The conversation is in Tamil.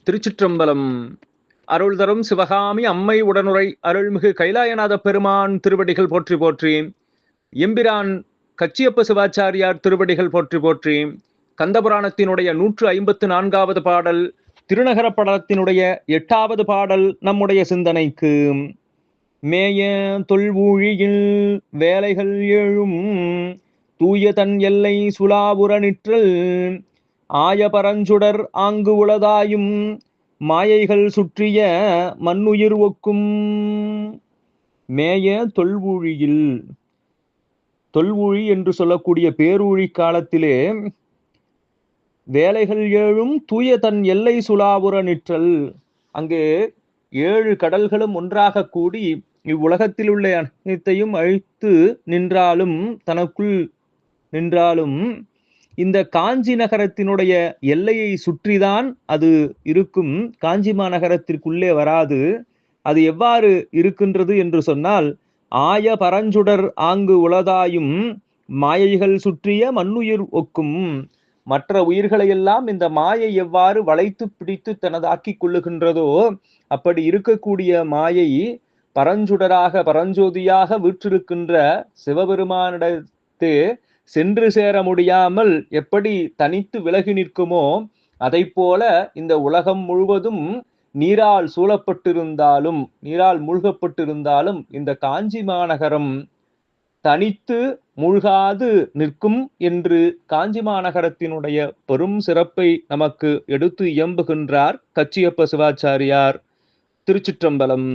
திருச்சிற்றம்பலம். அருள் தரும் சிவகாமி அம்மை உடனுரை அருள்மிகு கைலாயநாத பெருமான் திருவடிகள் போற்றி போற்றி. எம்பிரான் கச்சியப்ப சிவாச்சாரியார் திருவடிகள் போற்றி போற்றி. கந்தபுராணத்தினுடைய 154வது பாடல், திருநகர படலத்தினுடைய 8வது பாடல் நம்முடைய சிந்தனைக்கு. மேய தொல்வூழியில் வேலைகள் எழும் தூய தன் எல்லை சுலாபுர நிற்றல் ஆய பரஞ்சுடர் ஆங்கு உளதாயும் மாயைகள் சுற்றிய மண்ணுயிர் ஒக்கும். மேய தொல்வூழியில், தொல்வூழி என்று சொல்லக்கூடிய பேரூழி காலத்திலே வேலைகள் ஏழும் தூய தன் எல்லை சுலாபுர நிற்றல். அங்கு 7 கடல்களும் ஒன்றாக கூடி இவ்வுலகத்தில் உள்ள அனைத்தையும் அழித்து நின்றாலும், தனக்குள் நின்றாலும், இந்த காஞ்சி நகரத்தினுடைய எல்லையை சுற்றிதான் அது இருக்கும். காஞ்சி மாநகரத்திற்குள்ளே வராது. அது எவ்வாறு இருக்கின்றது என்று சொன்னால், ஆய பரஞ்சுடர் ஆங்கு உளதாயும் மாயைகள் சுற்றிய மண்ணுயிர் ஒக்கும். மற்ற உயிர்களையெல்லாம் இந்த மாயை எவ்வாறு வளைத்து பிடித்து தனதாக்கி கொள்ளுகின்றதோ, அப்படி இருக்கக்கூடிய மாயை பரஞ்சுடராக பரஞ்சோதியாக வீற்றிருக்கின்ற சிவபெருமானிடத்தே சென்று சேர முடியாமல் எப்படி தனித்து விலகி நிற்குமோ, அதை போல இந்த உலகம் முழுவதும் நீரால் சூழப்பட்டிருந்தாலும், நீரால் மூழ்கப்பட்டிருந்தாலும், இந்த காஞ்சி மாநகரம் தனித்து மூழ்காது நிற்கும் என்று காஞ்சி மாநகரத்தினுடைய பெரும் சிறப்பை நமக்கு எடுத்து இயம்புகின்றார் கச்சியப்ப சிவாச்சாரியார். திருச்சிற்றம்பலம்.